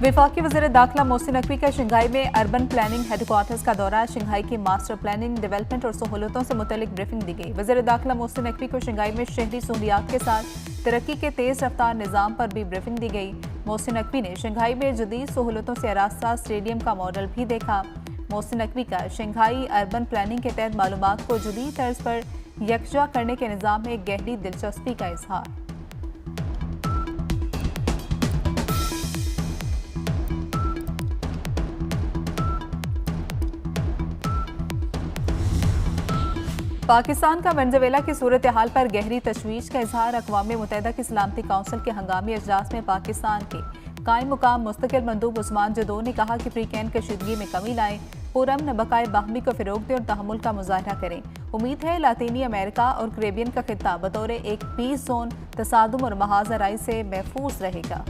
वफाकी वज़ीर दाखिला मोहसिन नकवी का शंघाई में अर्बन प्लानिंग हेडक्वार्टर्स का दौरा। शंघाई की मास्टर प्लानिंग, डेवलपमेंट और सहूलतों से मुतल्लिक ब्रीफिंग दी गई। वज़ीर दाखिला मोहसिन नकवी को शंघाई में शहरी सहूलियात के साथ तरक्की के तेज रफ्तार निज़ाम पर भी ब्रीफिंग दी गई। मोहसिन नकवी ने शंघाई में जदीद सहूलतों से आरास्ता स्टेडियम का मॉडल भी देखा। मोहसिन नकवी का शंघाई अर्बन प्लानिंग के तहत मालूमात को जदीद तर्ज पर यकजा करने के निज़ाम में गहरी दिलचस्पी का इजहार। पाकिस्तान का वेनेजुएला की सूरत हाल पर गहरी तशवीश का इजहार। अक़वाम मुत्तहिदा की सलामती काउंसिल के हंगामी अजलास में पाकिस्तान के कायम मुकाम मुस्तकिल मंदूब उस्मान जदो ने कहा कि फ्रीकैन कशीदगी में कमी लाएं, पुरअमन बकाए बाहमी को फ़रोग दें और तहम्मुल का मुजाहरा करें। उम्मीद है लातीनी अमेरिका और कैरेबियन का खित्ता बतौर एक पीस जोन तसादुम और महाजराई से महफूज रहेगा।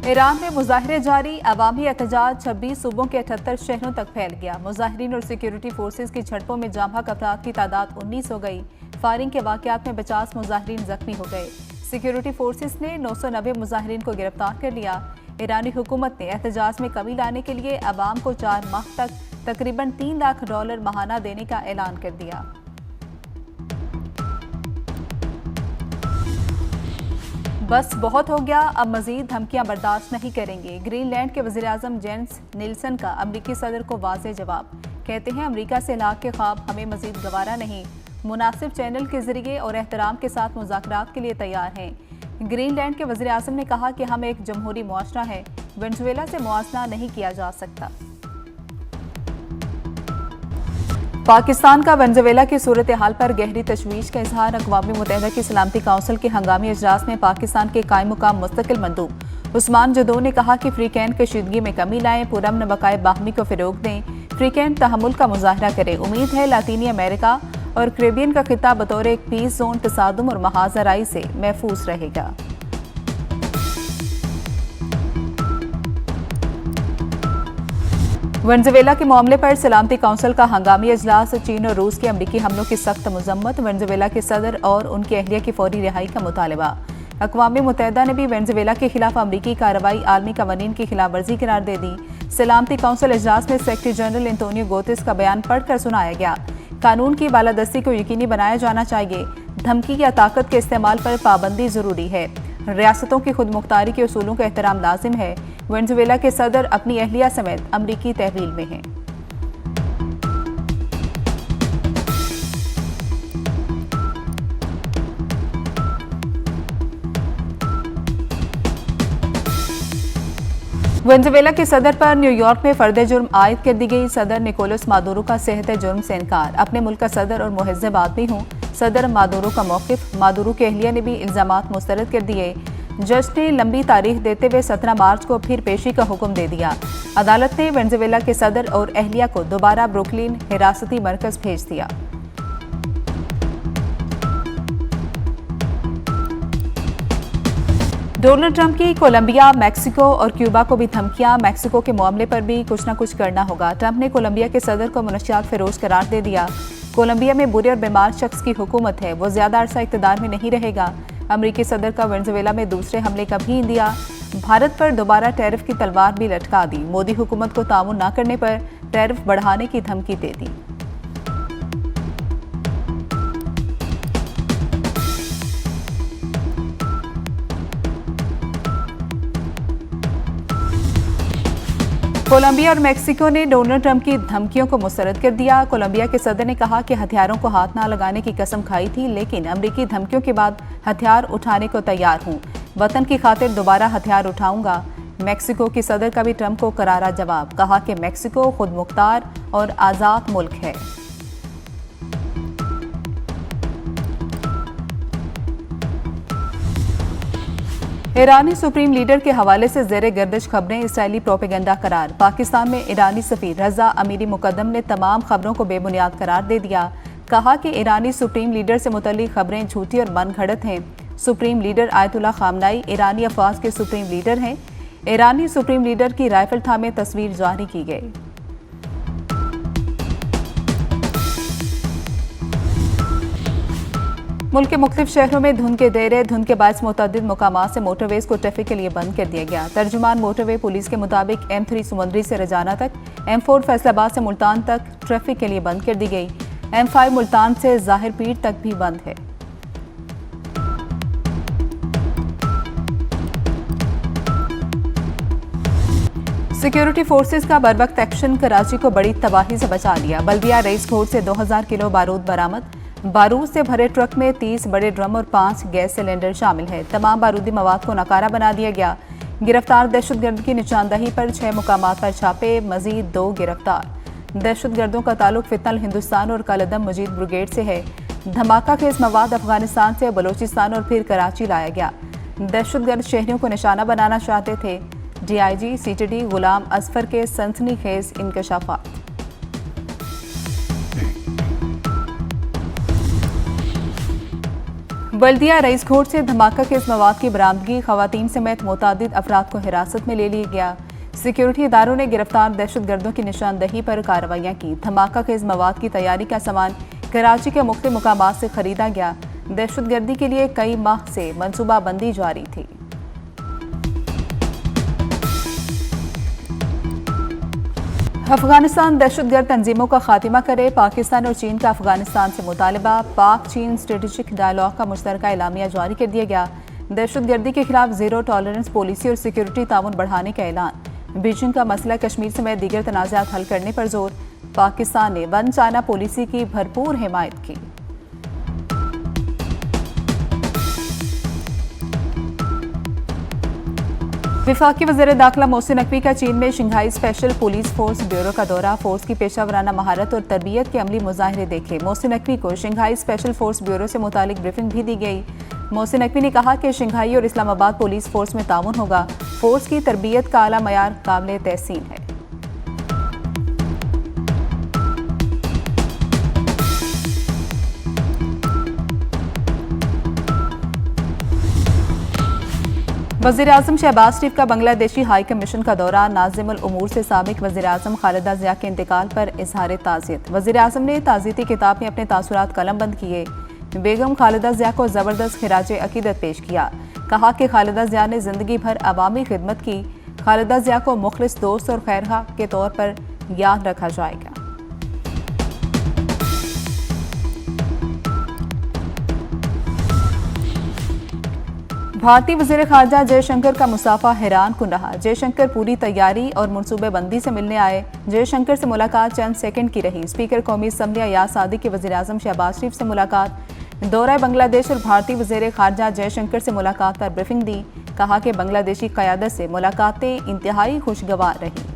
ईरान में मुजाहरे जारी। अवामी एहतजाज 26 सूबों के 78 शहरों तक फैल गया। मुजाहिरीन और सिक्योरिटी फोर्सेज की झड़पों में जाम बहक अफराद की तादाद 19 हो गई। फायरिंग के वाकयात में 50 मुजाहिरीन जख्मी हो गए। सिक्योरिटी फोर्सेज ने 990 मुजाहिरीन को गिरफ्तार कर लिया। ईरानी हुकूमत ने एहतजाज में कमी लाने के लिए अवाम को 4 माह तक तकरीबन $3 लाख माहाना देने का ऐलान कर दिया। बस बहुत हो गया, अब मजीद धमकियां बर्दाश्त नहीं करेंगे। ग्रीनलैंड के वज़ीर-ए-आज़म जेम्स निल्सन का अमरीकी सदर को वाज़ेह जवाब। कहते हैं अमरीका से हिलाक के ख्वाब हमें मजीद गवारा नहीं। मुनासिब चैनल के जरिए और एहतराम के साथ मुज़ाकरात के लिए तैयार हैं। ग्रीनलैंड के वज़ीर-ए-आज़म ने कहा कि हम एक जमहूरी मुआशरा है, वेनेजुएला से मुआवजा नहीं किया जा सकता। पाकिस्तान का वेनेजुएला की सूरत हाल पर गहरी तशवीश का इजहार। अक़वाम मुत्तहिदा की सलामती काउंसिल के हंगामी अजलास में पाकिस्तान के कायम मुकाम मुस्तकिल मंदूब उस्मान जदो ने कहा कि फ्रीकैन कशीदगी में कमी लाएं, पुरअमन बकाए बाहमी को फ़रोग दें, फ्रीकैन तहम्मुल का मुजाहरा करे। उम्मीद है लातीनी अमेरिका और कैरेबियन का खित्ता बतौर एक पीस जोन तसादुम और महाजराई से महफूज रहेगा। वेनेजुएला के मामले पर सलामती काउंसिल का हंगामी अजलास। चीन और रूस के अमरीकी हमलों की सख्त मजम्मत। वेनेजुएला के सदर और उनकी अहलिया की फौरी रिहाई का मुतालबा। अक़वाम मुत्तहिदा ने भी वेनेजुएला के खिलाफ अमरीकी कार्रवाई आलमी कवानीन की खिलाफ वर्जी करार दे दी। सलामती काउंसिल अजलास में सेक्रेटरी जनरल एंटोनियो गुतेरेस का बयान पढ़कर सुनाया गया। कानून की बालादस्ती को यकीनी बनाया जाना चाहिए। धमकी या ताकत के इस्तेमाल पर पाबंदी जरूरी है। रियासतों की खुद मुख्तारी के उसूलों का एहतराम लाजिम है। वेनेजुएला के सदर अपनी अहलिया समेत अमरीकी तहवील में हैं। वेनेजुएला के सदर पर न्यूयॉर्क में फर्द जुर्म आयद कर दी गई। सदर निकोलस मादुरो का सेहत जुर्म से इनकार। अपने मुल्क का सदर और मुहज़्ज़ब आदमी हूँ। सदर मादुरो का मौक़िफ़। मादुरो की अहलिया ने भी इल्ज़ामात मुस्तरद कर दिए। जज ने लंबी तारीख देते हुए 17 मार्च को फिर पेशी का हुक्म दे दिया। अदालत ने वेनेजुएला के सदर और अहलिया को दोबारा ब्रुकलिन हिरासती मरकज भेज दिया। डोनाल्ड ट्रंप की कोलंबिया, मैक्सिको और क्यूबा को भी धमकियां। मैक्सिको के मामले पर भी कुछ न कुछ करना होगा। ट्रंप ने कोलंबिया के सदर को मनशियात फिरोज करार दे दिया। कोलंबिया में बुरे और बीमार शख्स की हुकूमत है, वो ज्यादा अरसा इक़्तिदार में नहीं रहेगा। अमरीकी सदर का वेनेजुएला में दूसरे हमले का भी दिया। भारत पर दोबारा टैरिफ की तलवार भी लटका दी। मोदी हुकूमत को तामुन न करने पर टैरिफ बढ़ाने की धमकी दे दी। कोलंबिया और मैक्सिको ने डोनाल्ड ट्रंप की धमकियों को मुस्तरद कर दिया। कोलंबिया के सदर ने कहा कि हथियारों को हाथ न लगाने की कसम खाई थी, लेकिन अमरीकी धमकियों के बाद हथियार उठाने को तैयार हूं। वतन की खातिर दोबारा हथियार उठाऊंगा। मैक्सिको की सदर का भी ट्रंप को करारा जवाब। कहा कि मैक्सिको खुद मुख्तार और आज़ाद मुल्क है। ईरानी सुप्रीम लीडर के हवाले से ज़ेरे गर्दिश खबरें इसराइली प्रोपेगेंडा करार। पाकिस्तान में ईरानी सफीर रजा अमीरी मुकद्दम ने तमाम खबरों को बेबुनियाद करार दे दिया। कहा कि ईरानी सुप्रीम लीडर से मुतल्लिक खबरें झूठी और मन घड़त हैं। सुप्रीम लीडर आयतुल्ला खामनाई ईरानी अफवाज के सुप्रीम लीडर हैं। ईरानी सुप्रीम लीडर की राइफल थामे तस्वीर जारी की गई। मुल्क के मुख्तलिफ शहरों में धुंध के देरे धुंध के बायस मुतअद्दिद मकामात से मोटरवेज को ट्रैफिक के लिए बंद कर दिया गया। तर्जुमान मोटरवे पुलिस के मुताबिक M3 सुमंदरी से रजाना तक, M4 फैसलाबाद से मुल्तान तक ट्रैफिक के लिए बंद कर दी गई। M5 मुल्तान से जाहिर पीर तक भी बंद है। सिक्योरिटी फोर्सेस का बरवक्त एक्शन कराची को बड़ी तबाही से बचा लिया। बल्दिया रईस घोट से 2000 किलो बारूद बरामद। बारूद से भरे ट्रक में 30 बड़े ड्रम और 5 गैस सिलेंडर शामिल है। तमाम बारूदी मवाद को नकारा बना दिया गया। गिरफ्तार दहशतगर्द की निशानदही पर 6 मुकामात पर छापे, मजीद 2 गिरफ्तार। दहशतगर्दों का ताल्लुक फितनल हिंदुस्तान और कलदम मजीद ब्रिगेड से है। धमाका खेज मवाद अफगानिस्तान से बलोचिस्तान और फिर कराची लाया गया। दहशतगर्द शहरियों को निशाना बनाना चाहते थे। DIG CTD गुलाम असफर के सनसनीखेज इंकशाफात। बल्दिया रईस घोट से धमाका के इस मवाद की बरामदगी, खवातीन समेत मुतादिद अफराद को हिरासत में ले लिया गया। सिक्योरिटी इदारों ने गिरफ्तार दहशतगर्दों की निशानदही पर कार्रवाइयाँ की। धमाका के इस मवाद की तैयारी का सामान कराची के मुख्तलिफ मुकामात से खरीदा गया। दहशतगर्दी के लिए कई माह से मनसूबाबंदी जारी थी। अफगानिस्तान दहशतगर्द तंजीमों का खात्मा करे, पाकिस्तान और चीन का अफगानिस्तान से मुतालबा। पाक चीन स्ट्रेटेजिक डायलॉग का मुश्तरका एलामिया जारी कर दिया गया। दहशतगर्दी के खिलाफ जीरो टॉलरेंस पॉलिसी और सिक्योरिटी ताउन बढ़ाने का ऐलान। बीजिंग का मसला कश्मीर समेत दीगर तनाज़ात हल करने पर जोर। पाकिस्तान ने वन चाइना पॉलिसी की भरपूर हिमायत की। विफाकी वज़ीर दाखिला मोहसिन नकवी का चीन में Shanghai special police force bureau का दौरा। फोर्स की पेशावराना महारत और तरबियत के अमली मुजाहिरे देखे। मोहसिन नकवी को शंघाई स्पेशल फोर्स ब्यूरो से मुतालिक ब्रीफिंग भी दी गई। मोहसिन नकवी ने कहा कि शंघाई और इस्लामाबाद पुलिस फोर्स में ताउन होगा। फोर्स की तरबियत का आला मयार काबिल तहसीन है। वज़ीर आज़म शहबाज शरीफ का बांग्लादेशी हाई कमीशन का दौरा। नाज़िमुल उमूर से साबिक वज़ीर आज़म खालिदा ज़िया के इंतकाल पर इजहार ताज़ियत। वज़ीर आज़म ने ताज़ियती किताब में अपने तासुरात कलमबंद किए। बेगम खालिदा ज़िया को ज़बरदस्त खिराज अकीदत पेश किया। कहा कि खालिदा ज़िया ने ज़िंदगी भर अवामी खिदमत की। खालिदा ज़िया को मुखलिस दोस्त और खैरखा के तौर पर याद रखा जाएगा। भारतीय वज़ीर ख़ारजा जयशंकर का मुसाफा हैरान कुन रहा। जयशंकर पूरी तैयारी और मनसूबेबंदी से मिलने आए। जयशंकर से मुलाकात चंद सेकंड की रही। स्पीकर कौमी असम्बली अयाज सादिक की वज़ीर आज़म शहबाज शरीफ से मुलाकात। दौरा बांग्लादेश और भारतीय वज़ीर ख़ारजा जयशंकर से मुलाकात पर ब्रीफिंग दी। कहा कि बांग्लादेशी क़यादत से मुलाकातें इंतहाई खुशगवार रही।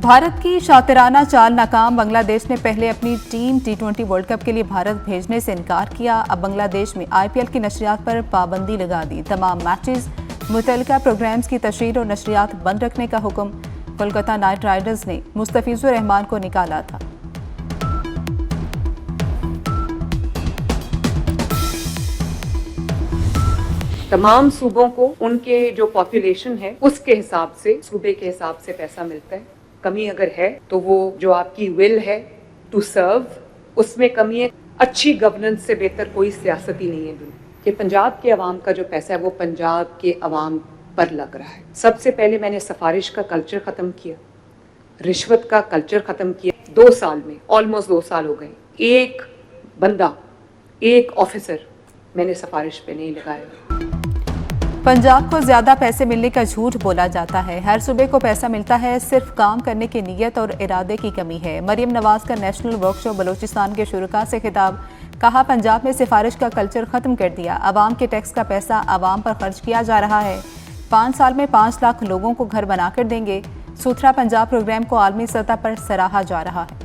भारत की शातिराना चाल नाकाम। बांग्लादेश ने पहले अपनी टीम T20 वर्ल्ड कप के लिए भारत भेजने से इनकार किया। अब बांग्लादेश में IPL की नशरियात पर पाबंदी लगा दी। तमाम मैचेस, मुतल्लिका प्रोग्राम्स की तशरीह और नशरियात बंद रखने का हुक्म कोलकाता नाइट राइडर्स ने मुस्तफिजुर रहमान को निकाला था। तमाम सूबों को उनके जो पॉपुलेशन है उसके हिसाब से, सूबे के हिसाब से पैसा मिलता है। कमी अगर है तो वो जो आपकी विल है टू सर्व, उसमें कमी है। अच्छी गवर्नेंस से बेहतर कोई सियासत ही नहीं है दुनिया कि पंजाब के अवाम का जो पैसा है वो पंजाब के अवाम पर लग रहा है। सबसे पहले मैंने सिफारिश का कल्चर ख़त्म किया, रिश्वत का कल्चर ख़त्म किया। 2 साल में, ऑलमोस्ट 2 साल हो गए, एक बंदा, एक ऑफिसर मैंने सिफारिश पे नहीं लगाया। पंजाब को ज्यादा पैसे मिलने का झूठ बोला जाता है। हर सूबे को पैसा मिलता है, सिर्फ काम करने की नीयत और इरादे की कमी है। मरियम नवाज का नेशनल वर्कशॉप बलोचिस्तान के शुरका से खिताब। कहा पंजाब में सिफारिश का कल्चर खत्म कर दिया। आवाम के टैक्स का पैसा आवाम पर खर्च किया जा रहा है। 5 साल में 5 लाख लोगों को घर बनाकर देंगे। सुथरा पंजाब प्रोग्राम को आलमी सतह पर सराहा जा रहा है।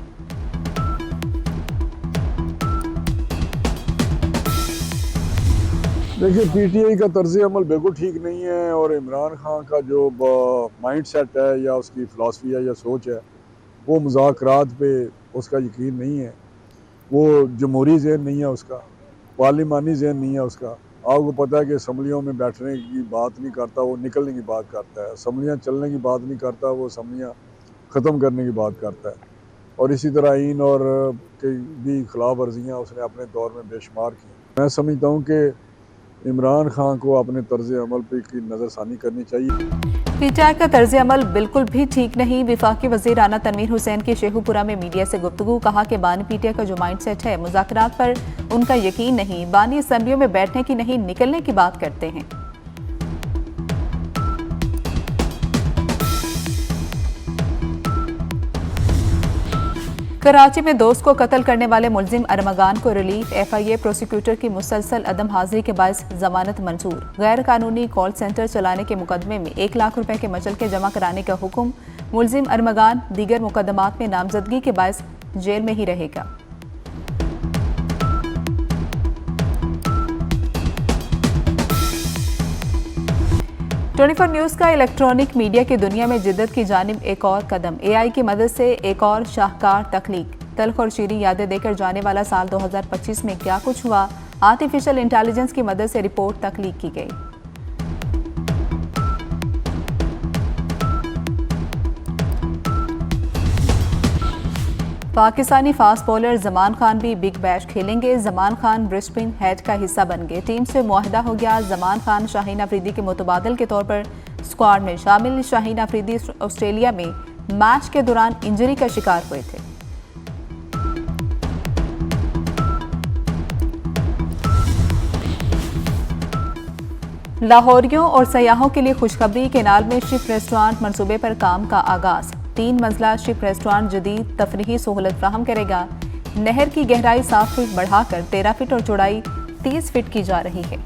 देखिए, PTI का तर्ज अमल बिल्कुल ठीक नहीं है और इमरान खान का जो माइंड सेट है या उसकी फ़िलासफ़ी है या सोच है वो मुज़ाकरात पे उसका यकीन नहीं है। वो जमहूरी ज़हन नहीं है उसका, पार्लिमानी ज़हन नहीं है उसका। आपको पता है कि असम्बलियों में बैठने की बात नहीं करता, वो निकलने की बात करता है। असम्बलियाँ चलने की बात नहीं करता, वो असम्बलियाँ ख़त्म करने की बात करता है, और इसी तरह आइन और की भी खिलाफ वर्जियाँ उसने अपने दौर में बेशुमार की। मैं समझता हूँ कि इमरान खान को अपने तर्ज अमल पर की नज़रसानी करनी चाहिए। पीटीआई का तर्ज अमल बिल्कुल भी ठीक नहीं। वफाकी वजीर राना तनवीर हुसैन की शेखुपुरा में मीडिया से गुफ्तगू, कहा कि बानी पीटीआई का जो माइंड सेट है, मुज़ाकरात पर उनका यकीन नहीं। बानी असम्बलियों में बैठने की नहीं, निकलने की बात करते हैं। कराची में दोस्त को कत्ल करने वाले मुलजिम अरमगान को रिलीफ। एफआईए प्रोसिक्यूटर की मुसलसल अदम हाजिरी के बायस जमानत मंजूर। गैर कानूनी कॉल सेंटर चलाने के मुकदमे में 1 लाख रुपए के मचलके जमा कराने का हुक्म। मुलजिम अरमगान दीगर मुकदमात में नामजदगी के बायस जेल में ही रहेगा। न्यूज़ का इलेक्ट्रॉनिक मीडिया की दुनिया में जिद्दत की जानिब एक और कदम। एआई की मदद से एक और शाहकार तख्लीक। तल्ख और शीरी यादें देकर जाने वाला साल 2025 में क्या कुछ हुआ, आर्टिफिशियल इंटेलिजेंस की मदद से रिपोर्ट तख्लीक की गई। पाकिस्तानी फास्ट बॉलर जमान खान भी बिग बैश खेलेंगे। जमान खान ब्रिस्बेन हेड का हिस्सा बन गए। टीम से मुआहदा हो गया। जमान खान शाहीन अफरीदी के मुतबादिल के तौर पर स्क्वाड में शामिल। शाहीन अफरीदी ऑस्ट्रेलिया में मैच के दौरान इंजरी का शिकार हुए थे। लाहौरियों और सयाहों के लिए खुशखबरी। केनाल में शिप रेस्टोरेंट मंसूबे पर काम का आगाज। 3 मंजिला शिप रेस्टोरेंट जदीद तफरीही सहूलत फ्राहम करेगा। नहर की गहराई 7 फीट बढ़ाकर 13 फीट और चौड़ाई 30 फीट की जा रही है।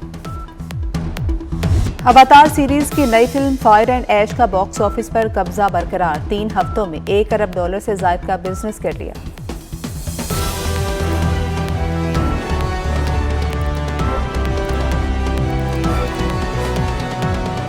अवतार सीरीज की नई फिल्म फायर एंड ऐश का बॉक्स ऑफिस पर कब्जा बरकरार। 3 हफ्तों में $1 अरब से ज्यादा का बिजनेस कर लिया।